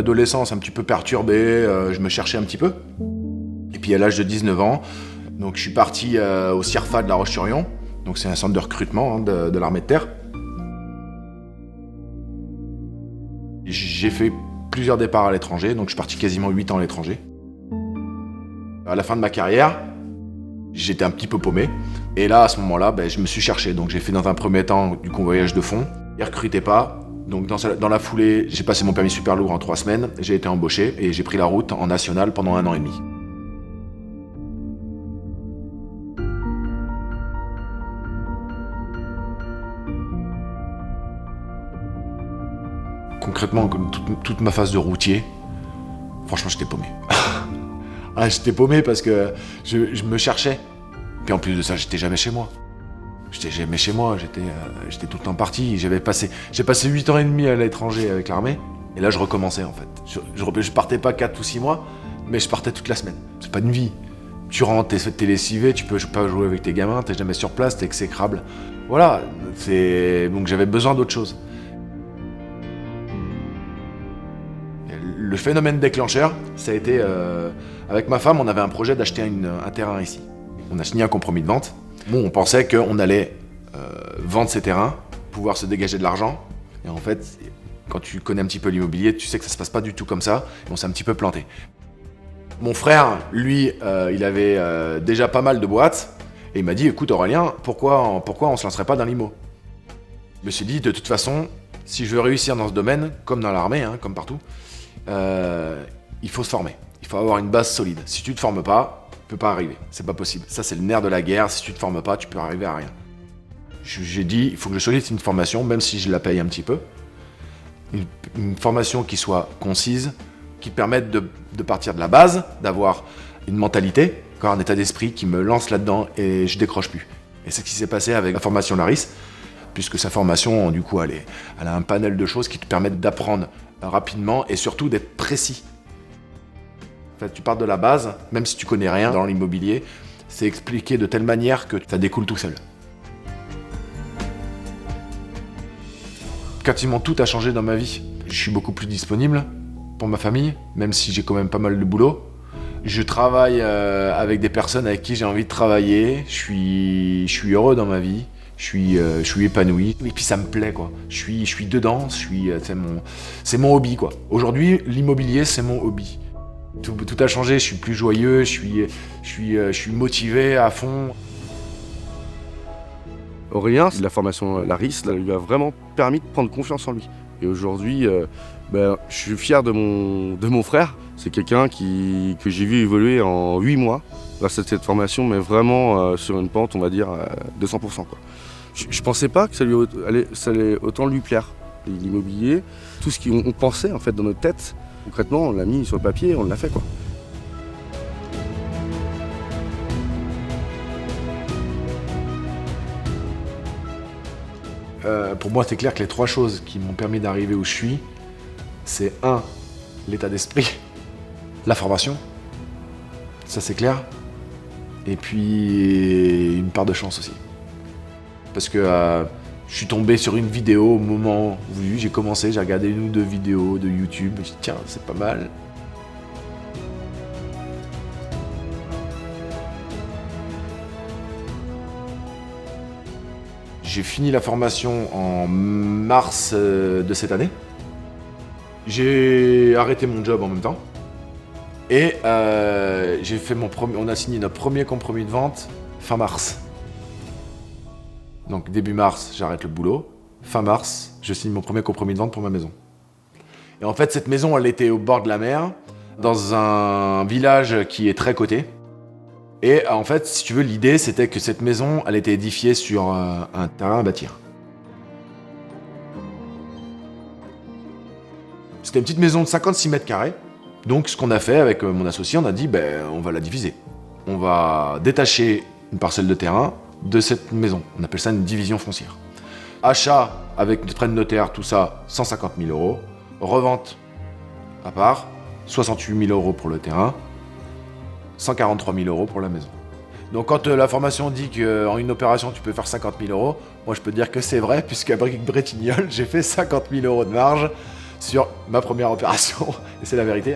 adolescence un petit peu perturbée, je me cherchais un petit peu. Et puis à l'âge de 19 ans, donc je suis parti au CIRFA de La Roche-sur-Yon. Donc c'est un centre de recrutement de l'armée de terre. J'ai fait plusieurs départs à l'étranger, donc je suis parti quasiment 8 ans à l'étranger. À la fin de ma carrière, j'étais un petit peu paumé. Et là, à ce moment-là, je me suis cherché. Donc j'ai fait dans un premier temps du convoyage de fond. Ils ne recrutaient pas. Donc dans la foulée, j'ai passé mon permis super lourd en 3 semaines. J'ai été embauché et j'ai pris la route en national pendant 1 an et demi. Concrètement, comme toute ma phase de routier, franchement, j'étais paumé. J'étais paumé parce que je me cherchais. Puis en plus de ça, j'étais jamais chez moi. J'étais tout le temps parti. J'ai passé 8 ans et demi à l'étranger avec l'armée. Et là, je recommençais en fait. Je partais pas 4 ou 6 mois, mais je partais toute la semaine. C'est pas une vie. Tu rentres, t'es lessivé, tu peux pas jouer avec tes gamins, t'es jamais sur place, t'es exécrable. Voilà. Donc j'avais besoin d'autre chose. Le phénomène déclencheur, ça a été... avec ma femme, on avait un projet d'acheter un terrain ici. On a signé un compromis de vente. Bon, on pensait qu'on allait vendre ces terrains, pouvoir se dégager de l'argent. Et en fait, quand tu connais un petit peu l'immobilier, tu sais que ça se passe pas du tout comme ça. Et on s'est un petit peu planté. Mon frère, lui, il avait déjà pas mal de boîtes. Et il m'a dit, écoute Aurélien, pourquoi on se lancerait pas dans l'IMO ? Je me suis dit, de toute façon, si je veux réussir dans ce domaine, comme dans l'armée, comme partout, il faut se former. Il faut avoir une base solide. Si tu te formes pas, tu peux pas arriver. C'est pas possible. Ça, c'est le nerf de la guerre. Si tu te formes pas, tu peux arriver à rien. J'ai dit, il faut que je sollicite une formation, même si je la paye un petit peu. Une formation qui soit concise, qui permette de partir de la base, d'avoir une mentalité, un état d'esprit qui me lance là-dedans et je décroche plus. Et c'est ce qui s'est passé avec la formation Laris, puisque sa formation, du coup, elle a un panel de choses qui te permettent d'apprendre rapidement et surtout d'être précis. En fait, tu pars de la base, même si tu connais rien dans l'immobilier, c'est expliqué de telle manière que ça découle tout seul. Quasiment tout a changé dans ma vie. Je suis beaucoup plus disponible pour ma famille, même si j'ai quand même pas mal de boulot. Je travaille avec des personnes avec qui j'ai envie de travailler. Je suis heureux dans ma vie. Je suis épanoui. Et puis ça me plaît, quoi. Je suis dedans. C'est mon hobby, quoi. Aujourd'hui, l'immobilier, c'est mon hobby. Tout a changé. Je suis plus joyeux. Je suis motivé à fond. Aurélien, la formation Laris, lui a vraiment permis de prendre confiance en lui. Et aujourd'hui, je suis fier de mon frère. C'est quelqu'un que j'ai vu évoluer en 8 mois grâce à cette formation, mais vraiment sur une pente, on va dire, de 100%, quoi. Je pensais pas que ça allait autant lui plaire. L'immobilier, tout ce qu'on pensait en fait dans notre tête, concrètement, on l'a mis sur le papier et on l'a fait, quoi. Pour moi, c'est clair que les 3 choses qui m'ont permis d'arriver où je suis, c'est 1, l'état d'esprit, la formation, ça c'est clair, et puis une part de chance aussi. Parce que je suis tombé sur une vidéo au moment où j'ai commencé, j'ai regardé 1 ou 2 vidéos de YouTube, et je me suis dit tiens, c'est pas mal. J'ai fini la formation en mars de cette année. J'ai arrêté mon job en même temps. Et on a signé notre premier compromis de vente fin mars. Donc début mars, j'arrête le boulot. Fin mars, je signe mon premier compromis de vente pour ma maison. Et en fait, cette maison, elle était au bord de la mer, dans un village qui est très coté. Et en fait, si tu veux, l'idée, c'était que cette maison, elle était édifiée sur un terrain à bâtir. C'était une petite maison de 56 mètres carrés. Donc, ce qu'on a fait avec mon associé, on a dit, on va la diviser. On va détacher une parcelle de terrain de cette maison. On appelle ça une division foncière. Achat avec frais de notaire, tout ça, 150 000 €. Revente à part, 68 000 € pour le terrain. 143 000 € pour la maison. Donc quand la formation dit qu'en une opération tu peux faire 50 000 €, moi je peux te dire que c'est vrai, puisqu'à Briques Bretignolles, j'ai fait 50 000 € de marge sur ma première opération, et c'est la vérité.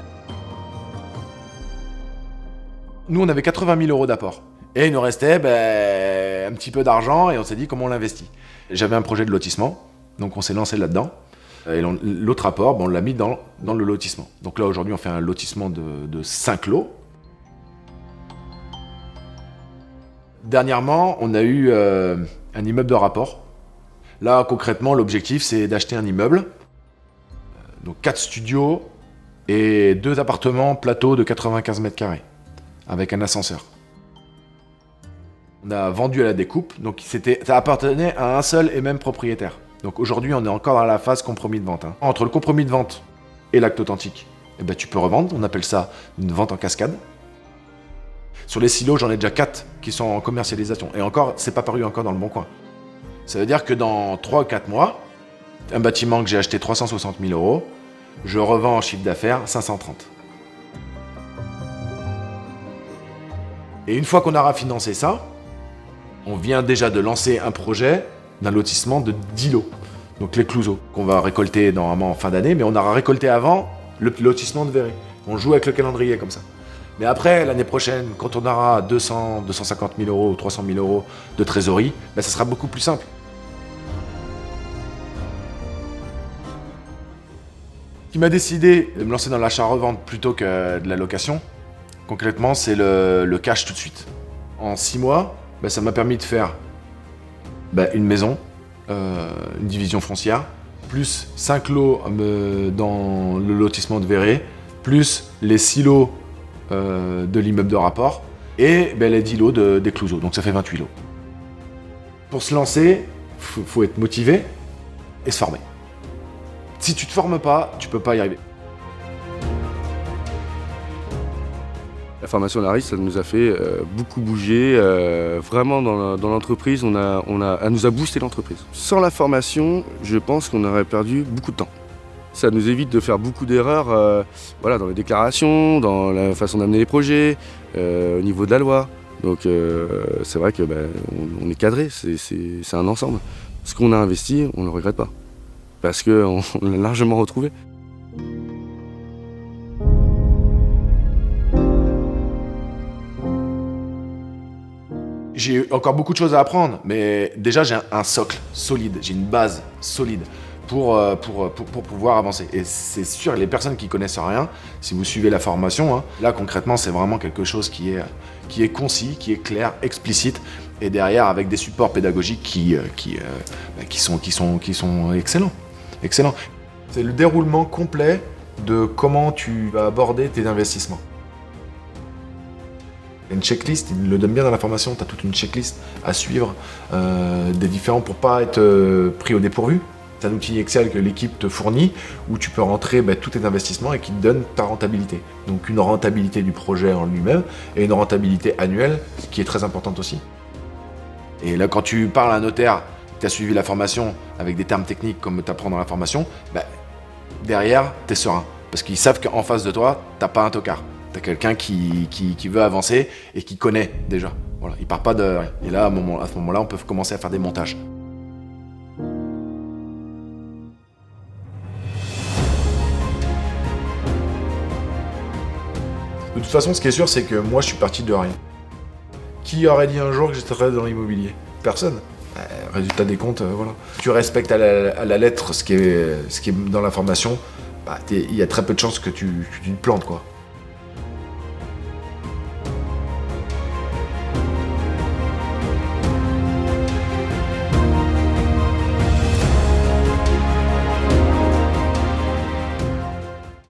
Nous, on avait 80 000 euros d'apport. Et il nous restait un petit peu d'argent et on s'est dit comment on l'investit. J'avais un projet de lotissement, donc on s'est lancé là-dedans. Et l'autre apport, on l'a mis dans le lotissement. Donc là, aujourd'hui, on fait un lotissement de 5 lots. Dernièrement, on a eu un immeuble de rapport. Là, concrètement, l'objectif, c'est d'acheter un immeuble. Donc 4 studios et 2 appartements plateaux de 95 mètres carrés, avec un ascenseur. On a vendu à la découpe, donc ça appartenait à un seul et même propriétaire. Donc aujourd'hui, on est encore dans la phase compromis de vente. Entre le compromis de vente et l'acte authentique, tu peux revendre, on appelle ça une vente en cascade. Sur les silos, j'en ai déjà 4 qui sont en commercialisation. Et encore, c'est pas paru encore dans le bon coin. Ça veut dire que dans 3 ou 4 mois, un bâtiment que j'ai acheté 360 000 euros, je revends en chiffre d'affaires 530. Et une fois qu'on aura financé ça, on vient déjà de lancer un projet d'un lotissement de 10 lots. Donc les Clouseaux, qu'on va récolter normalement en fin d'année, mais on aura récolté avant le lotissement de Verré. On joue avec le calendrier comme ça. Mais après, l'année prochaine, quand on aura 200, 250 000 euros ou 300 000 euros de trésorerie, ça sera beaucoup plus simple. Ce qui m'a décidé de me lancer dans l'achat-revente plutôt que de la location, concrètement, c'est le cash tout de suite. En 6 mois, ça m'a permis de faire une maison, une division foncière, plus 5 lots dans le lotissement de Verré, plus les 6 lots de l'immeuble de rapport et les 10 lots des Clouseaux, donc ça fait 28 lots. Pour se lancer, faut être motivé et se former. Si tu te formes pas, tu peux pas y arriver. La formation Laris, ça nous a fait beaucoup bouger, vraiment dans l'entreprise, elle nous a boosté l'entreprise. Sans la formation, je pense qu'on aurait perdu beaucoup de temps. Ça nous évite de faire beaucoup d'erreurs dans les déclarations, dans la façon d'amener les projets, au niveau de la loi. Donc c'est vrai que on est cadré, c'est un ensemble. Ce qu'on a investi, on ne le regrette pas, parce qu'on l'a largement retrouvé. J'ai encore beaucoup de choses à apprendre, mais déjà j'ai un socle solide, j'ai une base solide pour pouvoir avancer. Et c'est sûr, les personnes qui connaissent rien, si vous suivez la formation, là concrètement c'est vraiment quelque chose qui est concis, qui est clair, explicite, et derrière avec des supports pédagogiques qui sont excellents. Excellent. C'est le déroulement complet de comment tu vas aborder tes investissements. Une checklist, il le donne bien dans la formation, tu as toute une checklist à suivre des différents pour pas être pris au dépourvu. C'est un outil Excel que l'équipe te fournit où tu peux rentrer tous tes investissements et qui te donne ta rentabilité. Donc une rentabilité du projet en lui-même et une rentabilité annuelle, ce qui est très importante aussi. Et là, quand tu parles à un notaire, tu as suivi la formation avec des termes techniques comme tu apprends dans la formation, derrière, tu es serein. Parce qu'ils savent qu'en face de toi, tu n'as pas un tocard. Tu as quelqu'un qui veut avancer et qui connaît déjà. Voilà, il part pas de rien. Et là, à ce moment-là, on peut commencer à faire des montages. De toute façon, ce qui est sûr, c'est que moi, je suis parti de rien. Qui aurait dit un jour que j'étais dans l'immobilier? Personne. Résultat des comptes, voilà. Tu respectes à la lettre ce qui est dans la formation, il y a très peu de chances que tu te plantes, quoi.